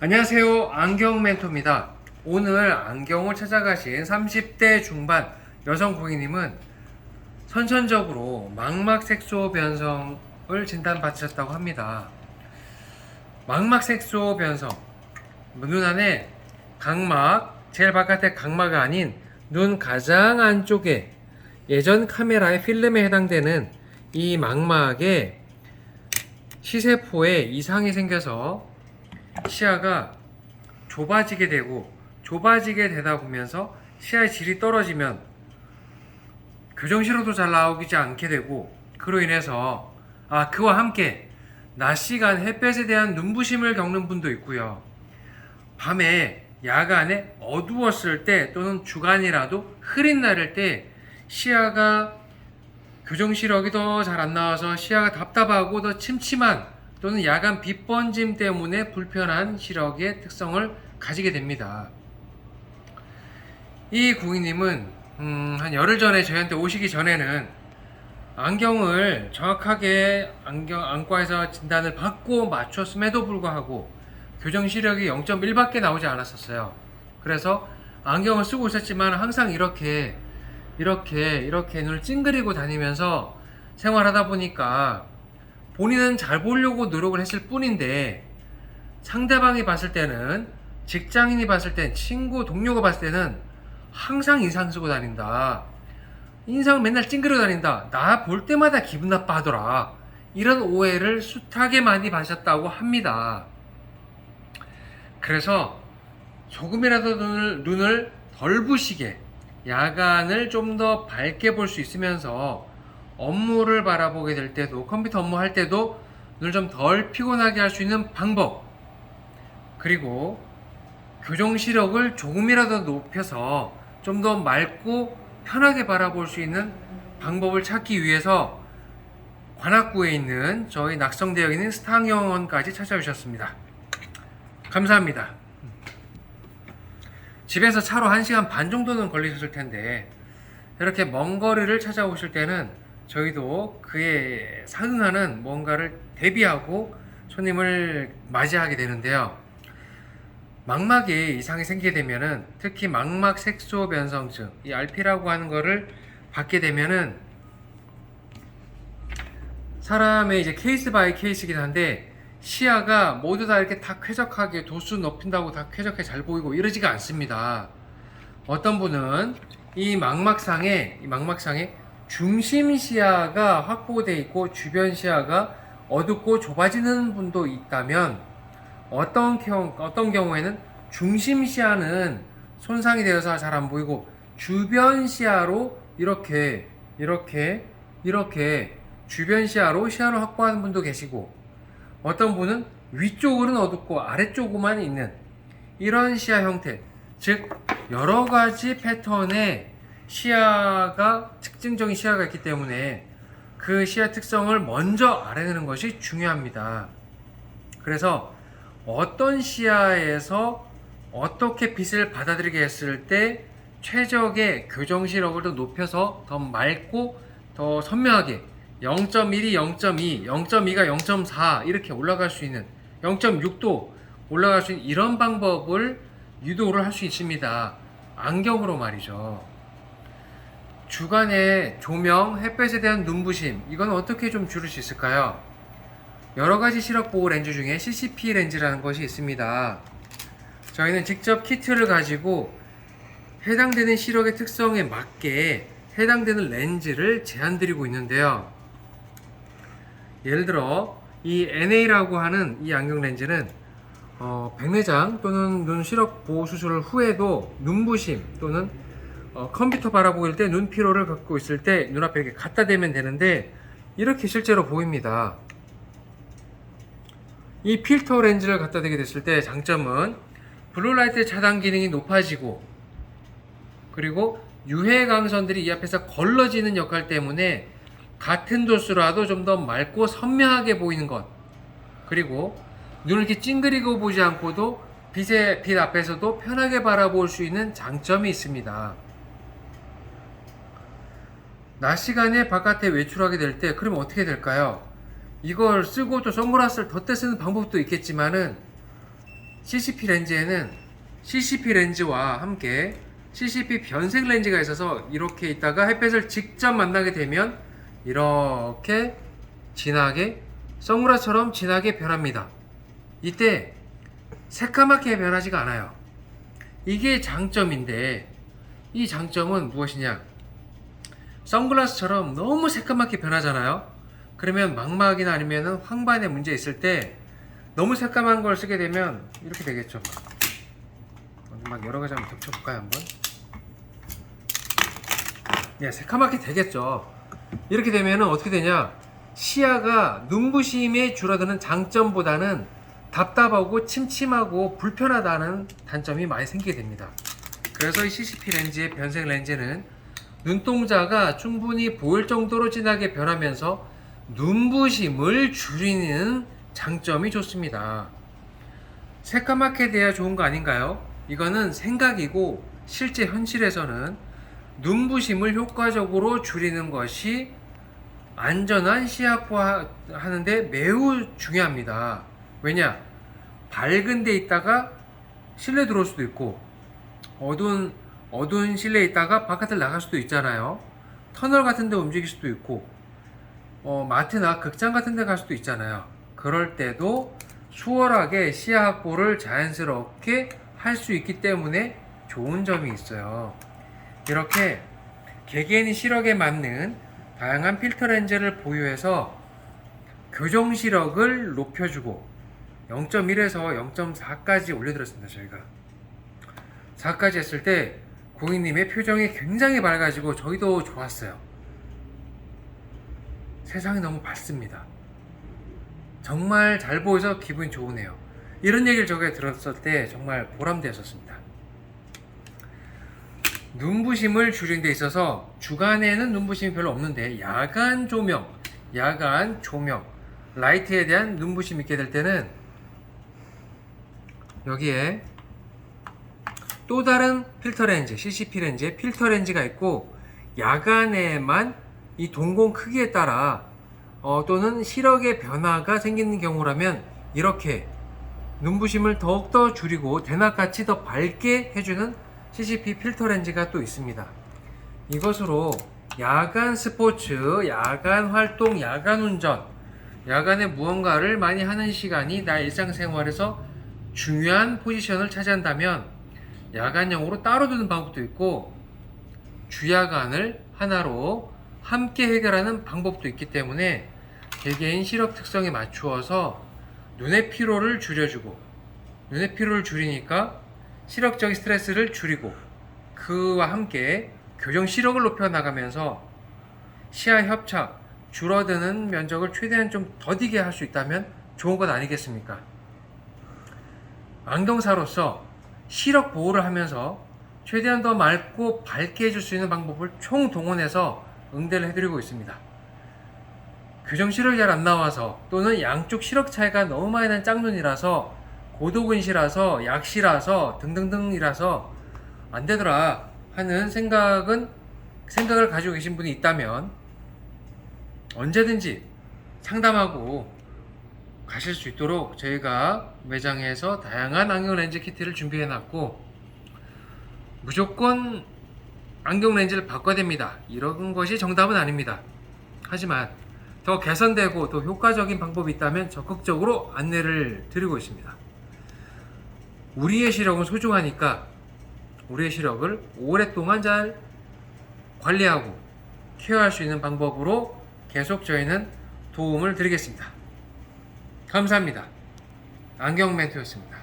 안녕하세요. 안경 멘토입니다. 오늘 안경을 찾아가신 30대 중반 여성 고객님은 선천적으로 망막색소 변성을 진단받으셨다고 합니다. 망막색소 변성, 눈 안에 각막, 제일 바깥에 각막이 아닌 눈 가장 안쪽에 예전 카메라의 필름에 해당되는 이 망막에 시세포에 이상이 생겨서 시야가 좁아지게 되다 보면서 시야의 질이 떨어지면 교정실로도 잘 나오지 않게 되고, 그로 인해서 그와 함께 낮 시간 햇볕에 대한 눈부심을 겪는 분도 있고요. 밤에 야간에 어두웠을 때 또는 주간이라도 흐린 날일 때 시야가 교정시력이 더 잘 안 나와서 시야가 답답하고 더 침침한 또는 야간 빛 번짐 때문에 불편한 시력의 특성을 가지게 됩니다. 이 고객님은 한 열흘 전에 저희한테 오시기 전에는 안경을 정확하게 안과에서 진단을 받고 맞췄음에도 불구하고 교정 시력이 0.1밖에 나오지 않았었어요. 그래서 안경을 쓰고 있었지만 항상 이렇게 눈을 찡그리고 다니면서 생활하다 보니까 본인은 잘 보려고 노력을 했을 뿐인데 상대방이 봤을 때는, 직장인이 봤을 땐, 친구, 동료가 봤을 때는 항상 인상 쓰고 다닌다, 인상을 맨날 찡그려 다닌다, 나 볼 때마다 기분 나빠하더라, 이런 오해를 숱하게 많이 받으셨다고 합니다. 그래서 조금이라도 눈을 덜 부시게 야간을 좀 더 밝게 볼 수 있으면서 업무를 바라보게 될 때도, 컴퓨터 업무 할 때도 눈을 좀 덜 피곤하게 할 수 있는 방법, 그리고 교정 시력을 조금이라도 높여서 좀 더 맑고 편하게 바라볼 수 있는 방법을 찾기 위해서 관악구에 있는 저희 낙성대역에 있는 스타경원까지 찾아주셨습니다. 감사합니다. 집에서 차로 1시간 반 정도는 걸리셨을 텐데 이렇게 먼 거리를 찾아오실 때는 저희도 그에 상응하는 뭔가를 대비하고 손님을 맞이하게 되는데요. 망막에 이상이 생기게 되면은, 특히 망막 색소 변성증, 이 RP라고 하는 거를 받게 되면은 사람의 이제 케이스 바이 케이스이긴 한데 시야가 모두 다 이렇게 다 쾌적하게 도수 높인다고 다 쾌적하게 잘 보이고 이러지가 않습니다. 어떤 분은 이 망막상에 중심 시야가 확보되어 있고 주변 시야가 어둡고 좁아지는 분도 있다면, 어떤 경우에는 중심 시야는 손상이 되어서 잘 안 보이고 주변 시야로 이렇게 주변 시야로 시야를 확보하는 분도 계시고, 어떤 분은 위쪽으로는 어둡고 아래쪽으로만 있는 이런 시야 형태, 즉 여러 가지 패턴의 시야가, 특징적인 시야가 있기 때문에 그 시야 특성을 먼저 알아내는 것이 중요합니다. 그래서 어떤 시야에서 어떻게 빛을 받아들이게 했을 때 최적의 교정 시력을 더 높여서 더 맑고 더 선명하게 0.1이 0.2, 0.2가 0.4 이렇게 올라갈 수 있는, 0.6도 올라갈 수 있는 이런 방법을 유도를 할 수 있습니다. 안경으로 말이죠. 주간의 조명, 햇볕에 대한 눈부심, 이건 어떻게 좀 줄일 수 있을까요? 여러 가지 시력 보호 렌즈 중에 CCP 렌즈라는 것이 있습니다. 저희는 직접 키트를 가지고 해당되는 시력의 특성에 맞게 해당되는 렌즈를 제안드리고 있는데요. 예를 들어 이 NA라고 하는 이 안경 렌즈는 백내장 또는 눈 시력 보호 수술 후에도 눈부심 또는 컴퓨터 바라보고 있을 때 눈 피로를 갖고 있을 때 눈앞에 이렇게 갖다 대면 되는데, 이렇게 실제로 보입니다. 이 필터 렌즈를 갖다 대게 됐을 때 장점은 블루라이트 차단 기능이 높아지고, 그리고 유해 강선들이 이 앞에서 걸러지는 역할 때문에 같은 도수라도 좀 더 맑고 선명하게 보이는 것, 그리고 눈을 이렇게 찡그리고 보지 않고도 빛 앞에서도 편하게 바라볼 수 있는 장점이 있습니다. 낮 시간에 바깥에 외출하게 될 때 그러면 어떻게 될까요? 이걸 쓰고 또 선글라스를 덧대 쓰는 방법도 있겠지만은 CCP 렌즈에는 CCP 렌즈와 함께 CCP 변색 렌즈가 있어서 이렇게 있다가 햇볕을 직접 만나게 되면 이렇게 진하게 선글라스처럼 진하게 변합니다. 이때 새까맣게 변하지가 않아요. 이게 장점인데, 이 장점은 무엇이냐? 선글라스처럼 너무 새까맣게 변하잖아요. 그러면 망막이나 아니면 황반에 문제 있을 때 너무 새까만 걸 쓰게 되면 이렇게 되겠죠. 막 여러 가지 한번 겹쳐볼까요? 한번. 네, 새까맣게 되겠죠. 이렇게 되면 어떻게 되냐? 시야가 눈부심에 줄어드는 장점보다는 답답하고 침침하고 불편하다는 단점이 많이 생기게 됩니다. 그래서 이 CCP 렌즈의 변색 렌즈는 눈동자가 충분히 보일 정도로 진하게 변하면서 눈부심을 줄이는 장점이 좋습니다. 새까맣게 돼야 좋은 거 아닌가요? 이거는 생각이고 실제 현실에서는 눈부심을 효과적으로 줄이는 것이 안전한 시야 확보하는데 매우 중요합니다. 왜냐? 밝은 데 있다가 실내 들어올 수도 있고 어두운 실내에 있다가 바깥을 나갈 수도 있잖아요. 터널 같은 데 움직일 수도 있고 마트나 극장 같은 데 갈 수도 있잖아요. 그럴 때도 수월하게 시야 확보를 자연스럽게 할 수 있기 때문에 좋은 점이 있어요. 이렇게 개개인 시력에 맞는 다양한 필터 렌즈를 보유해서 교정 시력을 높여주고 0.1에서 0.4까지 올려드렸습니다. 저희가 4까지 했을 때 고객님의 표정이 굉장히 밝아지고 저희도 좋았어요. 세상이 너무 밝습니다. 정말 잘 보여서 기분이 좋으네요. 이런 얘기를 저게 들었을 때 정말 보람되었습니다. 눈부심을 줄이는 데 있어서 주간에는 눈부심이 별로 없는데 야간 조명, 라이트에 대한 눈부심이 있게 될 때는 여기에 또 다른 필터 렌즈, CCP 렌즈의 필터 렌즈가 있고 야간에만 이 동공 크기에 따라 또는 시력의 변화가 생기는 경우라면 이렇게 눈부심을 더욱더 줄이고 대낮같이 더 밝게 해주는 CCP 필터 렌즈가 또 있습니다. 이것으로 야간 스포츠, 야간 활동, 야간 운전, 야간에 무언가를 많이 하는 시간이 나 일상생활에서 중요한 포지션을 차지한다면 야간용으로 따로 두는 방법도 있고 주야간을 하나로 함께 해결하는 방법도 있기 때문에 개개인 시력 특성에 맞추어서 눈의 피로를 줄여주고 눈의 피로를 줄이니까 시력적인 스트레스를 줄이고 그와 함께 교정 시력을 높여 나가면서 시야 협착, 줄어드는 면적을 최대한 좀 더디게 할 수 있다면 좋은 것 아니겠습니까? 안경사로서 시력 보호를 하면서 최대한 더 맑고 밝게 해줄 수 있는 방법을 총동원해서 응대를 해드리고 있습니다. 교정 시력이 잘 안 나와서 또는 양쪽 시력 차이가 너무 많이 난 짝눈이라서 고도근시라서 약시라서 등등등이라서 안 되더라 하는 생각을 가지고 계신 분이 있다면 언제든지 상담하고 가실 수 있도록 저희가 매장에서 다양한 안경 렌즈 키트를 준비해 놨고 무조건 안경 렌즈를 바꿔야 됩니다. 이런 것이 정답은 아닙니다. 하지만 더 개선되고 더 효과적인 방법이 있다면 적극적으로 안내를 드리고 있습니다. 우리의 시력은 소중하니까 우리의 시력을 오랫동안 잘 관리하고 케어할 수 있는 방법으로 계속 저희는 도움을 드리겠습니다. 감사합니다. 안경 멘토였습니다.